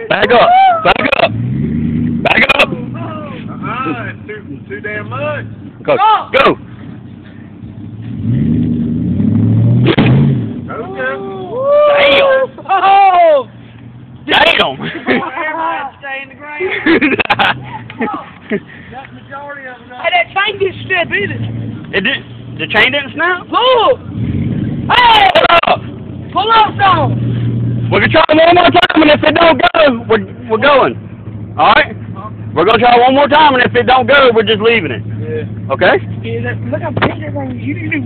Back up. Back up. Back up. It's too damn much. Go. Go. Damn. Oh! Damn. Stay in the ground. That's the majority of them. Hey, that chain didn't snap either. It did. The chain didn't snap? Look! Hey! Pull up. Pull up, dog! We're gonna try one more time, and if it don't go, we're going. All right? We're gonna try one more time, and if it don't go, we're just leaving it. Yeah. Okay? Yeah, look how big that thing is. You do